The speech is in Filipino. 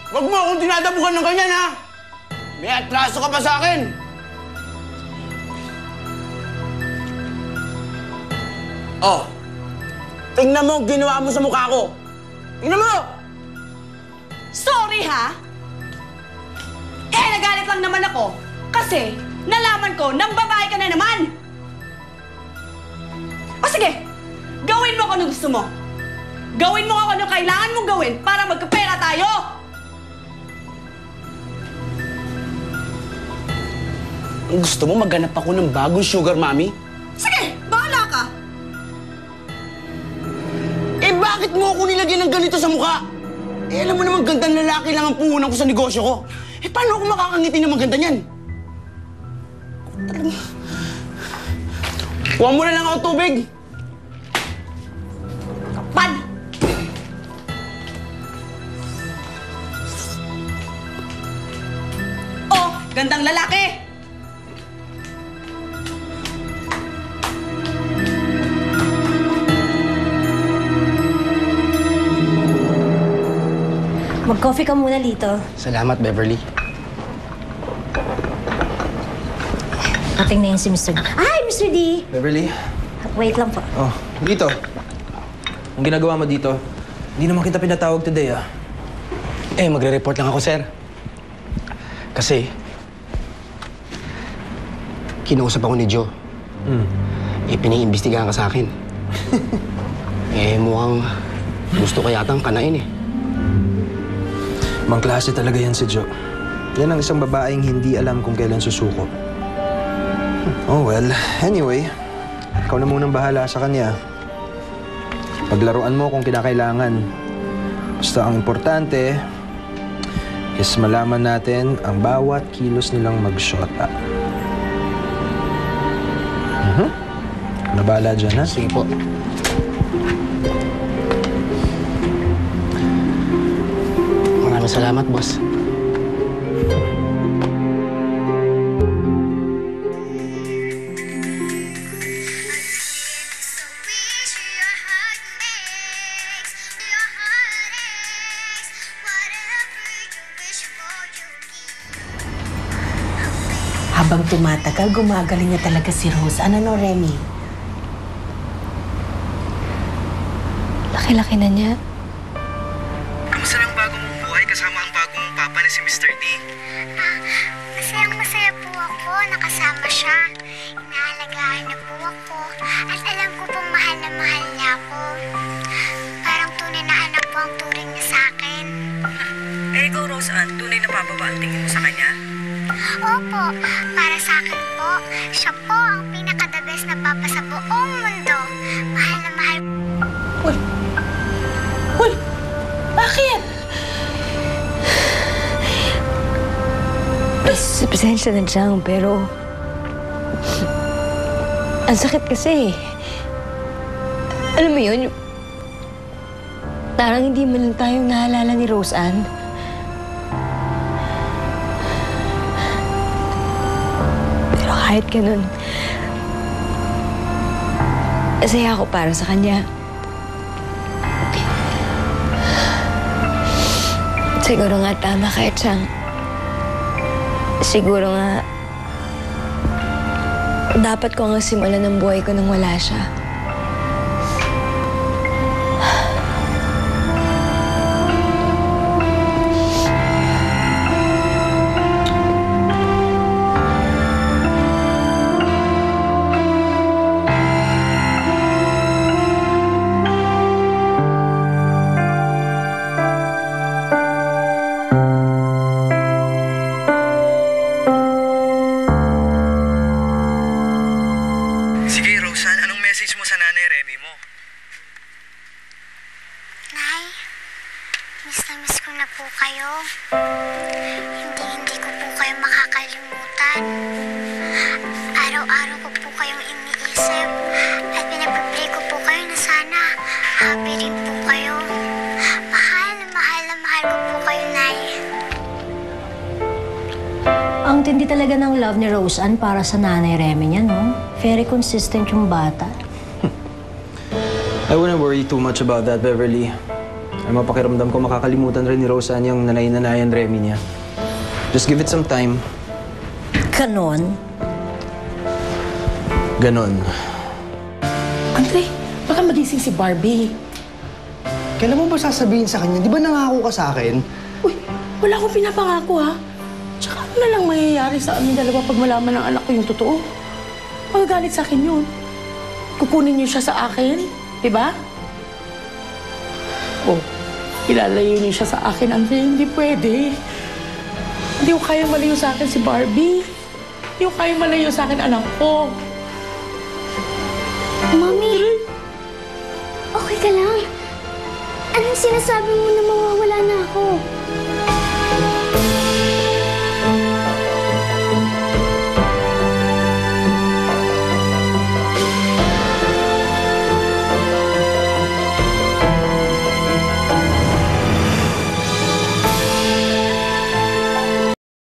Huwag mo akong dinadabukan ng ganyan, ha? May atraso ka pa sa akin! Oh, tingnan mo ang ginawa mo sa mukha ko! Tingnan mo! Sorry, ha? Eh, nagalit lang naman ako kasi nalaman ko nang babae ka na naman! O sige, gawin mo kung ano gusto mo. Gawin mo kung ano kailangan mong gawin para magkapera tayo! Gusto mo maghanap ako ng bagong sugar mommy? Sige, bahala ka! Eh bakit mo ako nilagyan ng ganito sa mukha? Eh alam mo naman gandang lalaki lang ang puhunan ko sa negosyo ko. Eh paano ako makakangiti ng maganda niyan? Kuha mo na lang ako tubig! Pad! Oh, gandang lalaki! Mag-coffee ka muna dito. Salamat, Beverly. Ating na yun si Mr. D. Ay, Mr. D! Beverly? Wait lang po. Oh, dito. Ang ginagawa mo dito, hindi naman kita pinatawag today, ah. Eh, magre-report lang ako, sir. Kasi, kinausap ako ni Joe. Eh, piniimbestigahan ka sa akin. Eh, mukhang gusto ka yatang kanain, eh. Mang klase talaga yan si Joe. Yan ang isang babaeng hindi alam kung kailan susuko. Oh, well, anyway. Ikaw na munang bahala sa kanya. Paglaruan mo kung kinakailangan. Basta ang importante is malaman natin ang bawat kilos nilang mag-shota. Nabala dyan, ha? Sige po. Maraming salamat, boss. Habang tumatagal, gumagaling na talaga si Rose. Ano no, Remy? Laki-laki na niya. Kamusta ang bagong buhay kasama ang bagong papa ni si Mr. D? Masayang-masaya po ako. Nakasama siya. Inaalagaan na po ako. At alam ko pong mahal na mahal niya ako. Parang tunay na anak po ang turing niya sa akin. Eh, ikaw, Rose Ann, tunay na pababa ang tingin mo sa kanya? Opo, para sa akin po, siya po ang pinaka-the best na papa sa buong mundo. Mahal na mahal. Uy! Bakit? Pasensya na dyan, pero... Ang sakit kasi. Alam mo yun, parang hindi man lang tayong naalala ni Rose Ann. Pero kahit ganun, masaya ako para sa kanya. Siguro nga tama kahit siyang... Siguro nga... Dapat ko nga simulan ng buhay ko nang wala siya. Sige, Roseanne, anong message mo sa nanay Remy mo? Nay, miss na miss ko na po kayo. Hindi ko po kayo makakalimutan. Araw-araw ko po kayong iniisip at pinagpipray ko po kayo na sana happy rin po kayo. Mahal na mahal ko po kayo, Nay. Ang tindi talaga ng love ni Rose Ann para sa nanay Remy niya, no? Very consistent yung bata. I wouldn't worry too much about that, Beverly. Ay mapakiramdam ko makakalimutan rin ni Roseanne yung nanay-nanayan Remy niya. Just give it some time. Ganon. Ganon. Andre, baka magising si Barbie. Kailan mo ba sasabihin sa kanya? Di ba nangako ka sa akin? Uy, wala akong pinapangako ha. Tsaka ano na lang mangyayari sa amin dalawa pag malaman ng anak ko yung totoo? Magagalit sa akin yun. Kukunin niyo siya sa akin, di ba? Oh, ilalayo niyo siya sa akin, Andre. Hindi pwede. Hindi ko kaya malayo sa akin si Barbie. Hindi ko kaya malayo sa akin anak ko. Mami, okay ka lang? Anong sinasabi mo na mawawala na ako?